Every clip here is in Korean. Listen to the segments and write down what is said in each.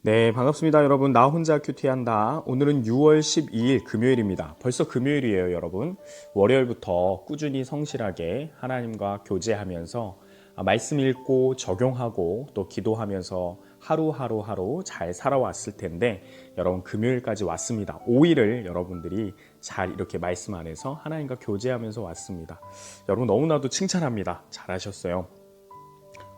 네, 반갑습니다, 여러분. 나 혼자 큐티한다. 오늘은 6월 12일 금요일입니다. 벌써 금요일이에요, 여러분. 월요일부터 꾸준히 성실하게 하나님과 교제하면서 말씀 읽고 적용하고 또 기도하면서 하루하루 잘 살아왔을 텐데 여러분 금요일까지 왔습니다. 5일을 여러분들이 잘 이렇게 말씀 안에서 하나님과 교제하면서 왔습니다. 여러분 너무나도 칭찬합니다. 잘하셨어요.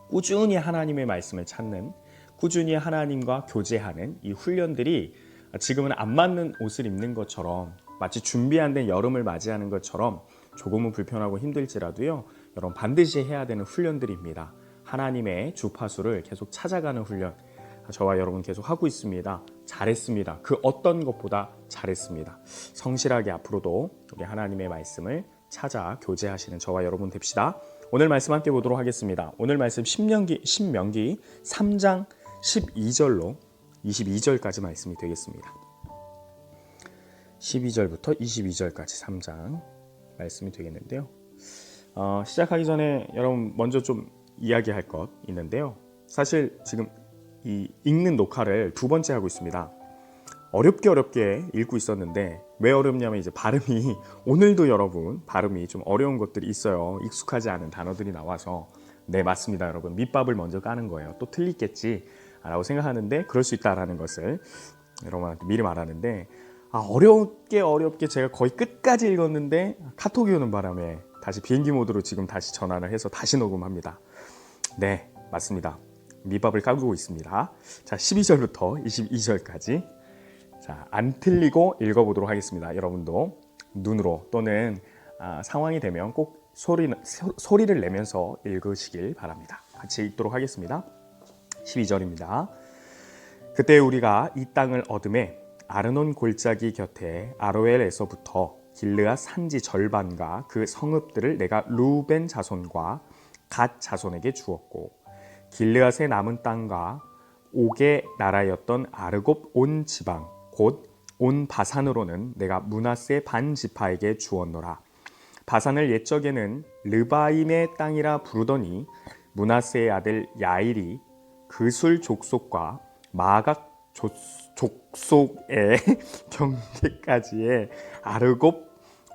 꾸준히 하나님의 말씀을 찾는, 꾸준히 하나님과 교제하는 이 훈련들이 지금은 안 맞는 옷을 입는 것처럼, 마치 준비 안 된 여름을 맞이하는 것처럼 조금은 불편하고 힘들지라도요, 여러분 반드시 해야 되는 훈련들입니다. 하나님의 주파수를 계속 찾아가는 훈련, 저와 여러분 계속 하고 있습니다. 잘했습니다. 그 어떤 것보다 잘했습니다. 성실하게 앞으로도 우리 하나님의 말씀을 찾아 교제하시는 저와 여러분 됩시다. 오늘 말씀 함께 보도록 하겠습니다. 오늘 말씀 신명기 3장 12절로 22절까지 말씀이 되겠습니다. 12절부터 22절까지 3장 말씀이 되겠는데요. 시작하기 전에 여러분 먼저 좀 이야기할 것 있는데요. 사실 지금 이 읽는 녹화를 두 번째 하고 있습니다. 어렵게 읽고 있었는데 왜 어렵냐면 이제 발음이, 오늘도 여러분 발음이 좀 어려운 것들이 있어요. 익숙하지 않은 단어들이 나와서. 네, 맞습니다, 여러분. 밑밥을 먼저 까는 거예요. 또 틀리겠지 라고 생각하는데 그럴 수 있다라는 것을 여러분한테 미리 말하는데, 어렵게 제가 거의 끝까지 읽었는데 카톡이 오는 바람에 다시 비행기 모드로 지금 다시 전환을 해서 다시 녹음합니다. 네, 맞습니다. 밑밥을 까고 있습니다. 자, 12절부터 22절까지 자, 안 틀리고 읽어보도록 하겠습니다. 여러분도 눈으로 또는 상황이 되면 꼭 소리를 내면서 읽으시길 바랍니다. 같이 읽도록 하겠습니다. 12절입니다. 그때 우리가 이 땅을 얻음에 아르논 골짜기 곁에 아로엘에서부터 길르앗 산지 절반과 그 성읍들을 내가 루벤 자손과 갓 자손에게 주었고, 길르앗의 남은 땅과 옥의 나라였던 아르곱 온 지방 곧 온 바산으로는 내가 므낫세 반 지파에게 주었노라. 바산을 옛적에는 르바임의 땅이라 부르더니 므낫세의 아들 야일이 그술 족속과 마각 족속의 경계까지의 아르곱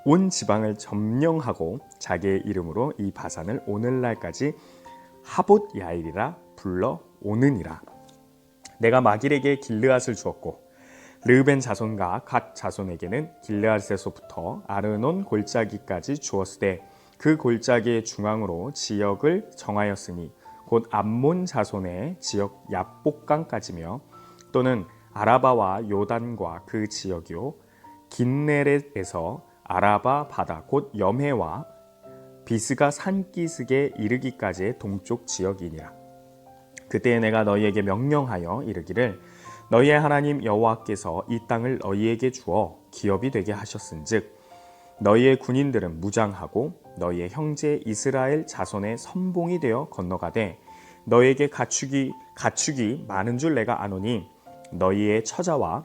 온 지방을 점령하고 자기의 이름으로 이 바산을 오늘날까지 하봇 야일이라 불러 오느니라. 내가 마길에게 길르앗을 주었고 르벤 자손과 갓 자손에게는 길르앗에서부터 아르논 골짜기까지 주었으되 그 골짜기의 중앙으로 지역을 정하였으니 곧 암몬 자손의 지역 야복강까지며 또는 아라바와 요단과 그 지역이요 긴네렛에서 아라바 바다 곧 염해와 비스가 산기슭에 이르기까지의 동쪽 지역이니라. 그때 내가 너희에게 명령하여 이르기를 너희의 하나님 여호와께서 이 땅을 너희에게 주어 기업이 되게 하셨은즉 너희의 군인들은 무장하고 너희의 형제 이스라엘 자손의 선봉이 되어 건너가되 너희에게 가축이 많은 줄 내가 아노니 너희의 처자와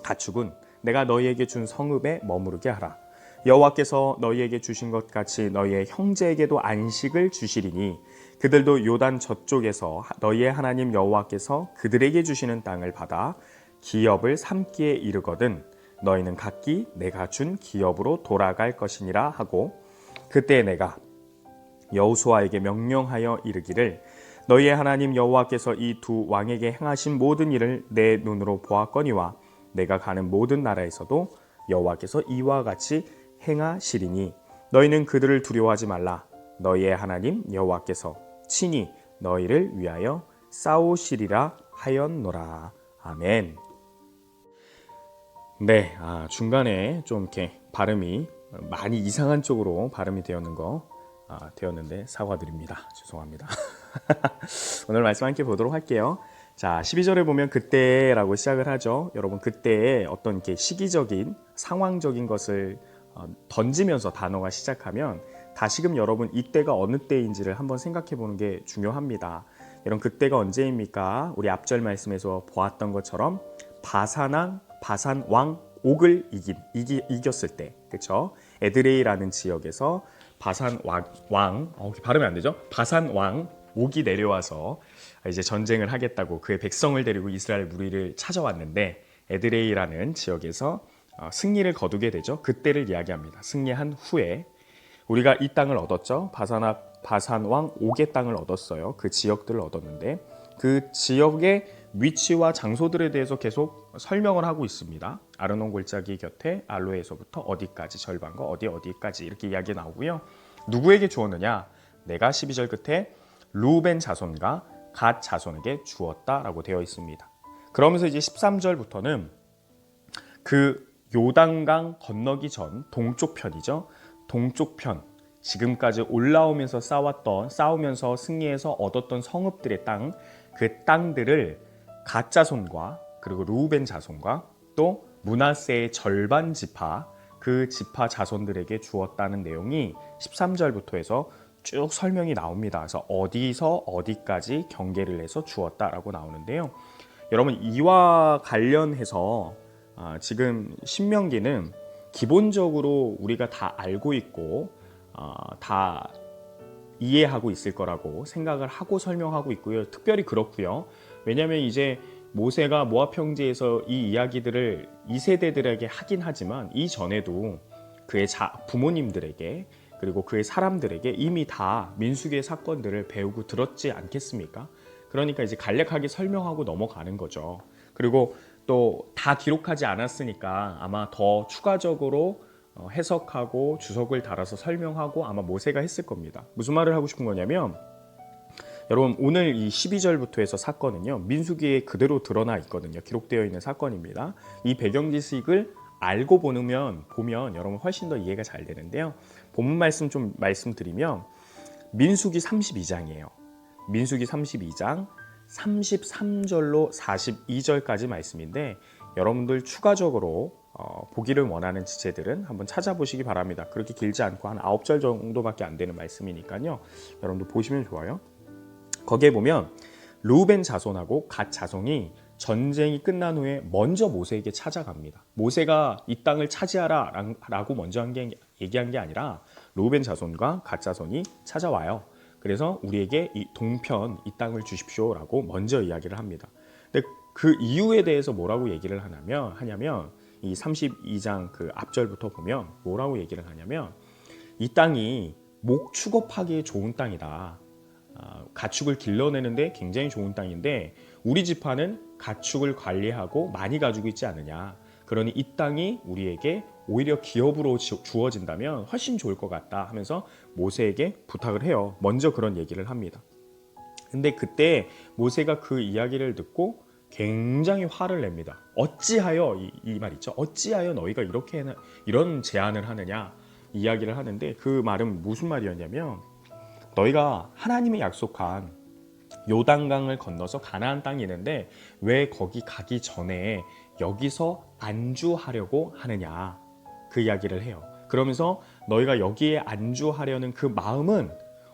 가축은 내가 너희에게 준 성읍에 머무르게 하라. 여호와께서 너희에게 주신 것 같이 너희의 형제에게도 안식을 주시리니 그들도 요단 저쪽에서 너희의 하나님 여호와께서 그들에게 주시는 땅을 받아 기업을 삼기에 이르거든 너희는 각기 내가 준 기업으로 돌아갈 것이니라 하고, 그때 내가 여호수아에게 명령하여 이르기를 너희의 하나님 여호와께서 이 두 왕에게 행하신 모든 일을 내 눈으로 보았거니와 내가 가는 모든 나라에서도 여호와께서 이와 같이 행하시리니 너희는 그들을 두려워하지 말라. 너희의 하나님 여호와께서 친히 너희를 위하여 싸우시리라 하였노라. 아멘. 네, 중간에 좀 이렇게 발음이 많이 이상한 쪽으로 발음이 되었는데 사과드립니다. 죄송합니다. 오늘 말씀 함께 보도록 할게요. 자, 12절에 보면 그때라고 시작을 하죠. 여러분, 그때의 어떤 이렇게 시기적인 상황적인 것을 던지면서 단어가 시작하면 다시금 여러분 이때가 어느 때인지를 한번 생각해 보는 게 중요합니다. 여러분, 그때가 언제입니까? 우리 앞절 말씀에서 보았던 것처럼 바산 왕 옥을 이겼을 때, 그렇죠? 에드레이라는 지역에서 바산 왕 발음이 안 되죠? 바산 왕 옥이 내려와서 이제 전쟁을 하겠다고 그의 백성을 데리고 이스라엘 무리를 찾아왔는데 에드레이라는 지역에서 승리를 거두게 되죠. 그때를 이야기합니다. 승리한 후에 우리가 이 땅을 얻었죠. 바산 왕 옥의 땅을 얻었어요. 그 지역들을 얻었는데 그 지역의 위치와 장소들에 대해서 계속 설명을 하고 있습니다. 아르논 골짜기 곁에 알로에서부터 어디까지 절반과 어디까지 이렇게 이야기 나오고요. 누구에게 주었느냐? 내가 12절 끝에 루벤 자손과 갓 자손에게 주었다라고 되어 있습니다. 그러면서 이제 13절부터는 그 요단강 건너기 전 동쪽 편이죠. 동쪽 편, 지금까지 올라오면서 싸우면서 승리해서 얻었던 성읍들의 땅, 그 땅들을 갓 자손과 그리고 루벤 자손과 또 므낫세의 절반 지파, 그 지파 자손들에게 주었다는 내용이 13절부터 해서 쭉 설명이 나옵니다. 그래서 어디서 어디까지 경계를 해서 주었다라고 나오는데요. 여러분 이와 관련해서 지금 신명기는 기본적으로 우리가 다 알고 있고 다 이해하고 있을 거라고 생각을 하고 설명하고 있고요. 특별히 그렇고요. 왜냐하면 이제 모세가 모압 평지에서 이 이야기들을 2세대들에게 하긴 하지만 이전에도 그의 부모님들에게 그리고 그의 사람들에게 이미 다 민수기의 사건들을 배우고 들었지 않겠습니까? 그러니까 이제 간략하게 설명하고 넘어가는 거죠. 그리고 또 다 기록하지 않았으니까 아마 더 추가적으로 해석하고 주석을 달아서 설명하고 아마 모세가 했을 겁니다. 무슨 말을 하고 싶은 거냐면 여러분 오늘 이 12절부터 해서 사건은요 민수기에 그대로 드러나 있거든요. 기록되어 있는 사건입니다. 이 배경 지식을 알고 보면 여러분 훨씬 더 이해가 잘 되는데요. 본문 말씀 좀 말씀드리면 민수기 32장이에요. 민수기 32장 33절로 42절까지 말씀인데 여러분들 추가적으로 보기를 원하는 지체들은 한번 찾아보시기 바랍니다. 그렇게 길지 않고 한 9절 정도밖에 안 되는 말씀이니까요. 여러분들 보시면 좋아요. 거기에 보면 루벤 자손하고 갓 자손이 전쟁이 끝난 후에 먼저 모세에게 찾아갑니다. 모세가 이 땅을 차지하라 라고 먼저 얘기한 게 아니라 루벤 자손과 갓 자손이 찾아와요. 그래서 우리에게 이 동편 이 땅을 주십시오 라고 먼저 이야기를 합니다. 근데 그 이유에 대해서 뭐라고 얘기를 하냐면 이 32장 그 앞절부터 보면 뭐라고 얘기를 하냐면 이 땅이 목 축업하기에 좋은 땅이다. 가축을 길러내는데 굉장히 좋은 땅인데 우리 지파는 가축을 관리하고 많이 가지고 있지 않느냐. 그러니 이 땅이 우리에게 오히려 기업으로 주어진다면 훨씬 좋을 것 같다 하면서 모세에게 부탁을 해요. 먼저 그런 얘기를 합니다. 근데 그때 모세가 그 이야기를 듣고 굉장히 화를 냅니다. 어찌하여 이 말 있죠. 어찌하여 너희가 이런 제안을 하느냐 이야기를 하는데 그 말은 무슨 말이었냐면 너희가 하나님이 약속한 요단강을 건너서 가나안 땅이 있는데 왜 거기 가기 전에 여기서 안주하려고 하느냐 그 이야기를 해요. 그러면서 너희가 여기에 안주하려는 그 마음은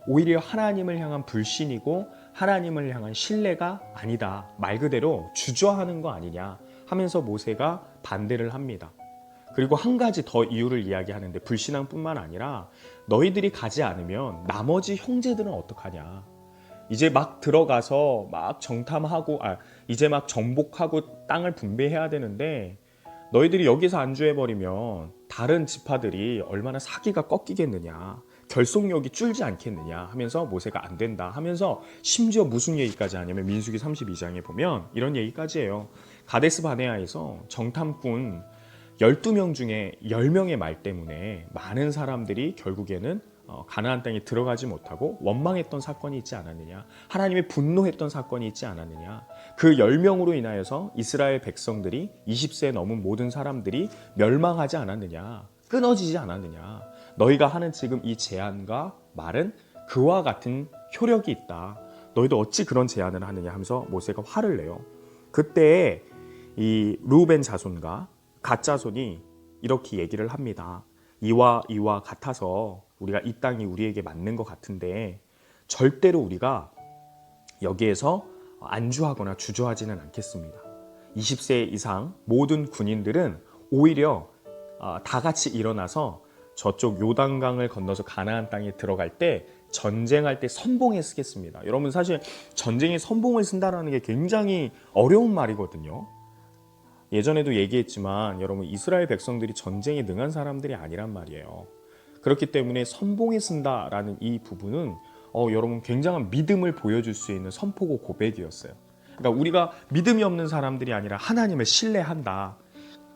오히려 하나님을 향한 불신이고 하나님을 향한 신뢰가 아니다. 말 그대로 주저하는 거 아니냐 하면서 모세가 반대를 합니다. 그리고 한 가지 더 이유를 이야기하는데 불신앙뿐만 아니라 너희들이 가지 않으면 나머지 형제들은 어떡하냐. 이제 막 들어가서 막 정탐하고 이제 막 정복하고 땅을 분배해야 되는데 너희들이 여기서 안주해버리면 다른 지파들이 얼마나 사기가 꺾이겠느냐. 결속력이 줄지 않겠느냐 하면서 모세가 안 된다 하면서 심지어 무슨 얘기까지 하냐면 민수기 32장에 보면 이런 얘기까지 해요. 가데스 바네아에서 정탐꾼 12명 중에 10명의 말 때문에 많은 사람들이 결국에는 가나안 땅에 들어가지 못하고 원망했던 사건이 있지 않았느냐. 하나님의 분노했던 사건이 있지 않았느냐. 그 10명으로 인하여서 이스라엘 백성들이 20세 넘은 모든 사람들이 멸망하지 않았느냐. 끊어지지 않았느냐. 너희가 하는 지금 이 제안과 말은 그와 같은 효력이 있다. 너희도 어찌 그런 제안을 하느냐 하면서 모세가 화를 내요. 그때 이 루벤 자손과 갓 자손이 이렇게 얘기를 합니다. 이와 같아서 우리가 이 땅이 우리에게 맞는 것 같은데 절대로 우리가 여기에서 안주하거나 주저하지는 않겠습니다. 20세 이상 모든 군인들은 오히려 다 같이 일어나서 저쪽 요단강을 건너서 가나안 땅에 들어갈 때 전쟁할 때 선봉에 쓰겠습니다. 여러분 사실 전쟁에 선봉을 쓴다는 게 굉장히 어려운 말이거든요. 예전에도 얘기했지만 여러분 이스라엘 백성들이 전쟁에 능한 사람들이 아니란 말이에요. 그렇기 때문에 선봉에 쓴다라는 이 부분은 여러분 굉장한 믿음을 보여줄 수 있는 선포고 고백이었어요. 그러니까 우리가 믿음이 없는 사람들이 아니라 하나님을 신뢰한다.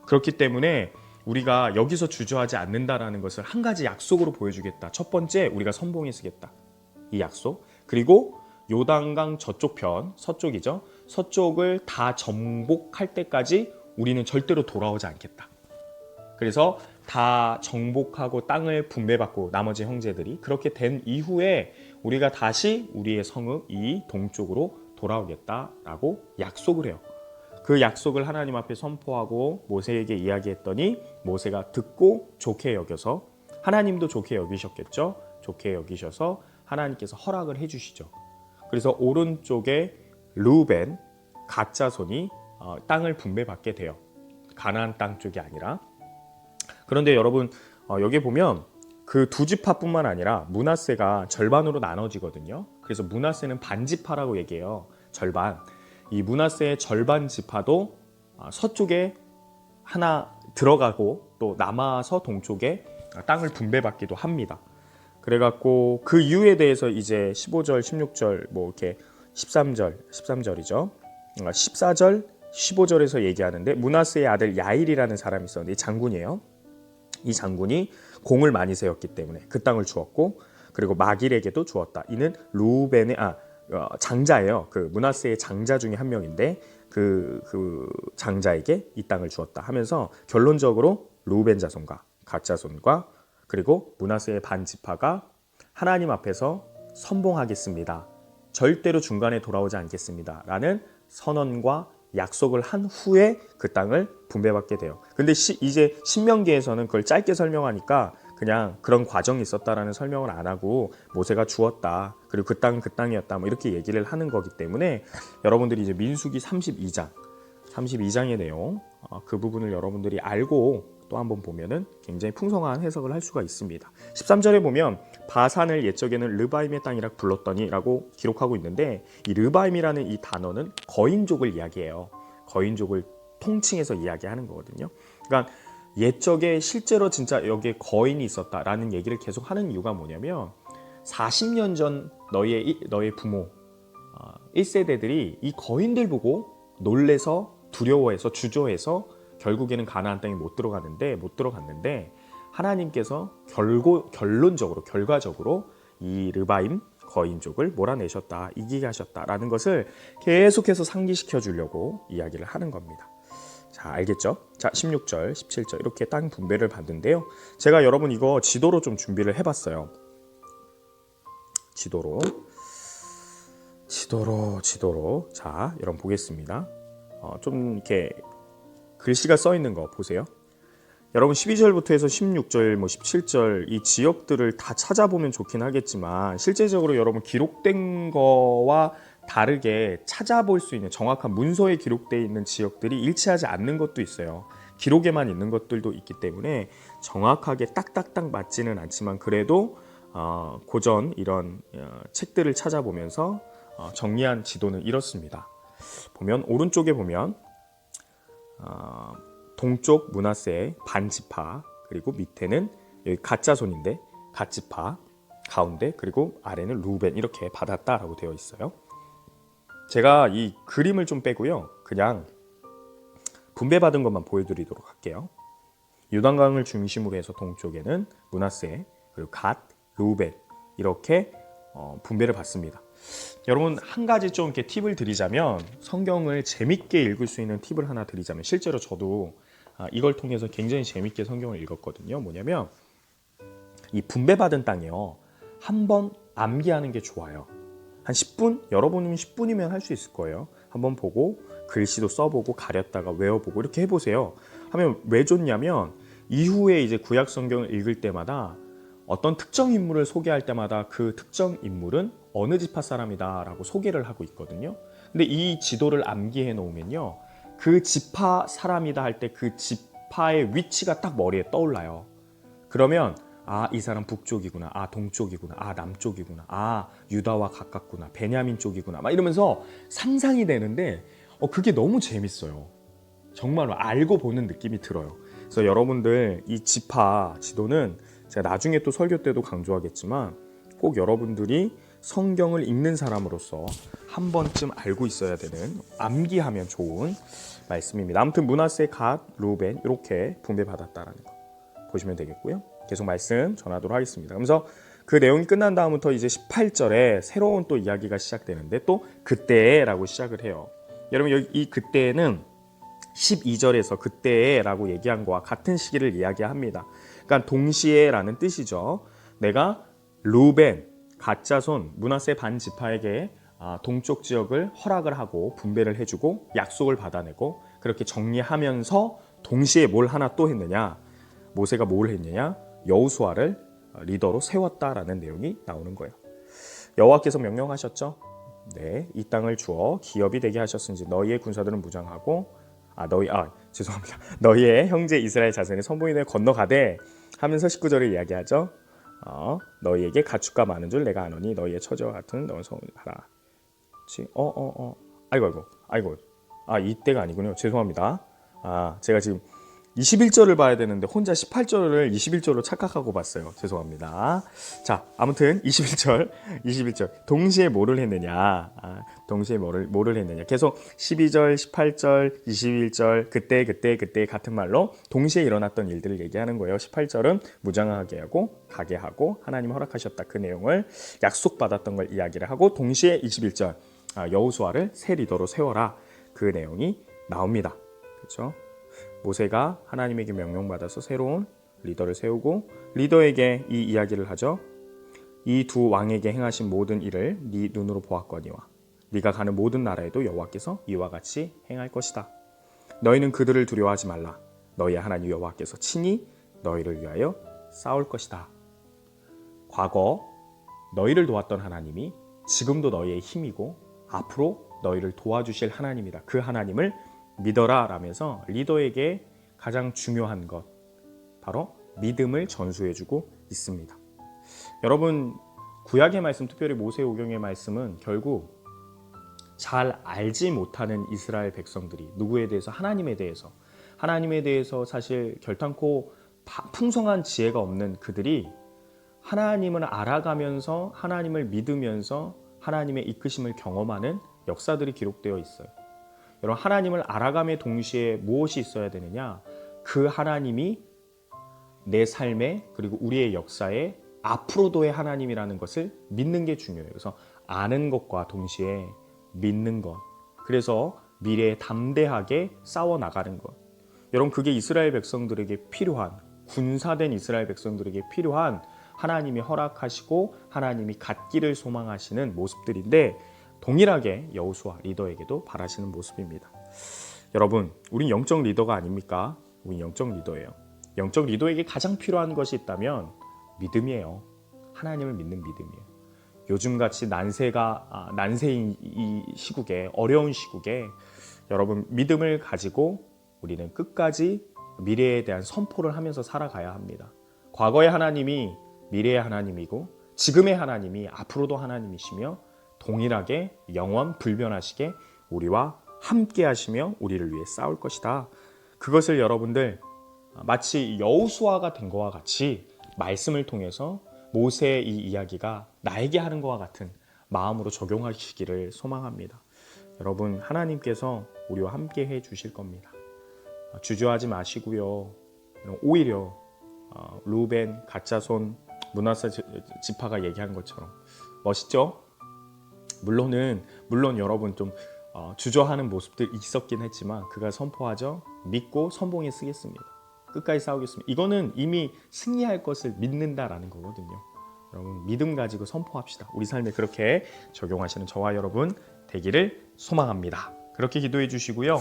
그렇기 때문에 우리가 여기서 주저하지 않는다라는 것을 한 가지 약속으로 보여주겠다. 첫 번째, 우리가 선봉에 쓰겠다. 이 약속. 그리고 요단강 저쪽 편, 서쪽이죠. 서쪽을 다 정복할 때까지 우리는 절대로 돌아오지 않겠다. 그래서 다 정복하고 땅을 분배받고 나머지 형제들이 그렇게 된 이후에 우리가 다시 우리의 성읍 이 동쪽으로 돌아오겠다라고 약속을 해요. 그 약속을 하나님 앞에 선포하고 모세에게 이야기했더니 모세가 듣고 좋게 여겨서 하나님도 좋게 여기셨겠죠. 좋게 여기셔서 하나님께서 허락을 해주시죠. 그래서 오른쪽에 르우벤, 갓 자손이 땅을 분배받게 돼요. 가나안 땅 쪽이 아니라. 그런데 여러분 여기 보면 그 두 지파뿐만 아니라 므낫세가 절반으로 나눠지거든요. 그래서 므낫세는 반지파라고 얘기해요. 절반. 이 므낫세의 절반 지파도 서쪽에 하나 들어가고 또 남아서 동쪽에 땅을 분배받기도 합니다. 그래갖고 그 이유에 대해서 이제 15절, 16절 뭐 이렇게 13절이죠. 14절, 15절에서 얘기하는데 므낫세의 아들 야일이라는 사람이 있었는데 장군이에요. 이 장군이 공을 많이 세웠기 때문에 그 땅을 주었고 그리고 마길에게도 주었다. 이는 루벤의 장자예요. 그 므낫세의 장자 중에 한 명인데 그 장자에게 이 땅을 주었다 하면서 결론적으로 루벤 자손과 갓 자손과 그리고 므낫세의 반 지파가 하나님 앞에서 선봉하겠습니다. 절대로 중간에 돌아오지 않겠습니다. 라는 선언과 약속을 한 후에 그 땅을 분배받게 돼요. 근데 이제 신명기에서는 그걸 짧게 설명하니까 그냥 그런 과정이 있었다라는 설명을 안 하고 모세가 주었다. 그리고 그 땅은 그 땅이었다. 뭐 이렇게 얘기를 하는 거기 때문에 여러분들이 이제 민수기 32장의 내용 그 부분을 여러분들이 알고 또 한번 보면은 굉장히 풍성한 해석을 할 수가 있습니다. 13절에 보면 바산을 옛적에는 르바임의 땅이라 불렀더니라고 기록하고 있는데 이 르바임이라는 이 단어는 거인족을 이야기해요. 거인족을 통칭해서 이야기하는 거거든요. 그러니까 옛적에 실제로 진짜 여기에 거인이 있었다라는 얘기를 계속 하는 이유가 뭐냐면 40년 전 너의 부모 1세대들이 이 거인들 보고 놀래서 두려워해서 주저해서 결국에는 가나안 땅에 못 들어갔는데 하나님께서 결과적으로 이 르바임 거인족을 몰아내셨다, 이기게 하셨다라는 것을 계속해서 상기시켜 주려고 이야기를 하는 겁니다. 자, 알겠죠? 자, 16절, 17절 이렇게 땅 분배를 받는데요. 제가 여러분 이거 지도로 좀 준비를 해봤어요. 지도로. 자, 여러분 보겠습니다. 좀 이렇게 글씨가 써 있는 거 보세요. 여러분 12절부터 해서 16절, 17절 이 지역들을 다 찾아보면 좋긴 하겠지만 실제적으로 여러분 기록된 거와 다르게 찾아볼 수 있는 정확한 문서에 기록되어 있는 지역들이 일치하지 않는 것도 있어요. 기록에만 있는 것들도 있기 때문에 정확하게 딱딱딱 맞지는 않지만 그래도 고전 이런 책들을 찾아보면서 정리한 지도는 이렇습니다. 보면 오른쪽에 보면 동쪽 므낫세의 반지파 그리고 밑에는 여기 갓자손인데 갓지파 가운데 그리고 아래는 루벤 이렇게 받았다라고 되어 있어요. 제가 이 그림을 좀 빼고요. 그냥 분배받은 것만 보여드리도록 할게요. 요단강을 중심으로 해서 동쪽에는 므낫세 그리고 갓, 루벤 이렇게 분배를 받습니다. 여러분 한 가지 좀 이렇게 팁을 드리자면 성경을 재밌게 읽을 수 있는 팁을 하나 드리자면 실제로 저도 이걸 통해서 굉장히 재밌게 성경을 읽었거든요. 뭐냐면 이 분배받은 땅이요. 한번 암기하는 게 좋아요. 한 10분? 여러분은 10분이면 할 수 있을 거예요. 한번 보고 글씨도 써보고 가렸다가 외워보고 이렇게 해보세요. 하면 왜 좋냐면 이후에 이제 구약 성경을 읽을 때마다 어떤 특정 인물을 소개할 때마다 그 특정 인물은 어느 지파 사람이다 라고 소개를 하고 있거든요. 근데 이 지도를 암기해 놓으면요. 그 지파 사람이다 할 때 그 지파의 위치가 딱 머리에 떠올라요. 그러면 아, 이 사람 북쪽이구나. 아, 동쪽이구나. 아, 남쪽이구나. 아, 유다와 가깝구나. 베냐민 쪽이구나. 막 이러면서 상상이 되는데 그게 너무 재밌어요. 정말로 알고 보는 느낌이 들어요. 그래서 여러분들 이 지파 지도는 제가 나중에 또 설교 때도 강조하겠지만 꼭 여러분들이 성경을 읽는 사람으로서 한 번쯤 알고 있어야 되는, 암기하면 좋은 말씀입니다. 아무튼 므낫세, 갓, 루벤 이렇게 분배받았다라는 거 보시면 되겠고요. 계속 말씀 전하도록 하겠습니다. 그래서 그 내용이 끝난 다음부터 이제 18절에 새로운 또 이야기가 시작되는데, 또 그때라고 시작을 해요. 여러분 여기 이 그때는 12절에서 그때라고 얘기한 거와 같은 시기를 이야기합니다. 그러니까 동시에라는 뜻이죠. 내가 루벤, 갓자손, 므낫세 반 지파에게 동쪽 지역을 허락을 하고 분배를 해주고 약속을 받아내고 그렇게 정리하면서 동시에 뭘 하나 또 했느냐, 모세가 뭘 했느냐, 여호수아를 리더로 세웠다라는 내용이 나오는 거예요. 여호와께서 명령하셨죠. 네, 이 땅을 주어 기업이 되게 하셨은지 너희의 군사들은 무장하고 죄송합니다. 너희의 형제 이스라엘 자손이 선봉인을 건너가되 하면서 19절을 이야기하죠. 너희에게 가축과 많은 줄 내가 아노니 너희의 처자와 같은 너희 성을 하라. 아이고. 이때가 아니군요. 죄송합니다. 제가 지금 21절을 봐야 되는데 혼자 18절을 21절로 착각하고 봤어요. 죄송합니다. 자, 아무튼 21절 동시에 뭐를 했느냐, 동시에 뭐를 했느냐, 계속 12절, 18절, 21절 그때 같은 말로 동시에 일어났던 일들을 얘기하는 거예요. 18절은 무장하게 하고 가게 하고 하나님 허락하셨다, 그 내용을 약속받았던 걸 이야기를 하고, 동시에 21절 여호수아를 새 리더로 세워라, 그 내용이 나옵니다. 그렇죠? 모세가 하나님에게 명령받아서 새로운 리더를 세우고 리더에게 이 이야기를 하죠. 이 두 왕에게 행하신 모든 일을 네 눈으로 보았거니와 네가 가는 모든 나라에도 여호와께서 이와 같이 행할 것이다. 너희는 그들을 두려워하지 말라. 너희의 하나님 여호와께서 친히 너희를 위하여 싸울 것이다. 과거 너희를 도왔던 하나님이 지금도 너희의 힘이고 앞으로 너희를 도와주실 하나님이다. 그 하나님을 믿어라 라면서 리더에게 가장 중요한 것, 바로 믿음을 전수해주고 있습니다. 여러분, 구약의 말씀, 특별히 모세오경의 말씀은 결국 잘 알지 못하는 이스라엘 백성들이 누구에 대해서, 하나님에 대해서 사실 결탄코 풍성한 지혜가 없는 그들이 하나님을 알아가면서 하나님을 믿으면서 하나님의 이끄심을 경험하는 역사들이 기록되어 있어요. 여러분, 하나님을 알아감의 동시에 무엇이 있어야 되느냐? 그 하나님이 내 삶에, 그리고 우리의 역사에 앞으로도의 하나님이라는 것을 믿는 게 중요해요. 그래서 아는 것과 동시에 믿는 것, 그래서 미래에 담대하게 싸워나가는 것. 여러분, 그게 이스라엘 백성들에게 필요한, 군사된 이스라엘 백성들에게 필요한 하나님이 허락하시고 하나님이 갖기를 소망하시는 모습들인데, 동일하게 여호수아 리더에게도 바라시는 모습입니다. 여러분, 우린 영적 리더가 아닙니까? 우린 영적 리더예요. 영적 리더에게 가장 필요한 것이 있다면 믿음이에요. 하나님을 믿는 믿음이에요. 요즘같이 난세인 이 시국에, 어려운 시국에 여러분, 믿음을 가지고 우리는 끝까지 미래에 대한 선포를 하면서 살아가야 합니다. 과거의 하나님이 미래의 하나님이고 지금의 하나님이 앞으로도 하나님이시며 동일하게 영원 불변하시게 우리와 함께 하시며 우리를 위해 싸울 것이다. 그것을 여러분들 마치 여호수아가 된 것과 같이 말씀을 통해서 모세의 이 이야기가 나에게 하는 것과 같은 마음으로 적용하시기를 소망합니다. 여러분, 하나님께서 우리와 함께 해 주실 겁니다. 주저하지 마시고요. 오히려 루벤, 갓자손, 므낫세 지파가 얘기한 것처럼 멋있죠? 물론 여러분 좀 주저하는 모습들 있었긴 했지만 그가 선포하죠. 믿고 선봉에 쓰겠습니다. 끝까지 싸우겠습니다. 이거는 이미 승리할 것을 믿는다라는 거거든요. 여러분, 믿음 가지고 선포합시다. 우리 삶에 그렇게 적용하시는 저와 여러분 되기를 소망합니다. 그렇게 기도해 주시고요.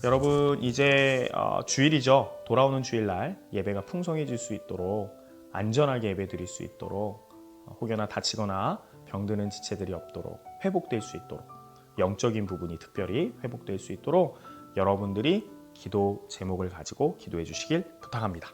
여러분, 이제 주일이죠. 돌아오는 주일날 예배가 풍성해질 수 있도록, 안전하게 예배 드릴 수 있도록, 혹여나 다치거나 병드는 지체들이 없도록, 회복될 수 있도록, 영적인 부분이 특별히 회복될 수 있도록 여러분들이 기도 제목을 가지고 기도해 주시길 부탁합니다.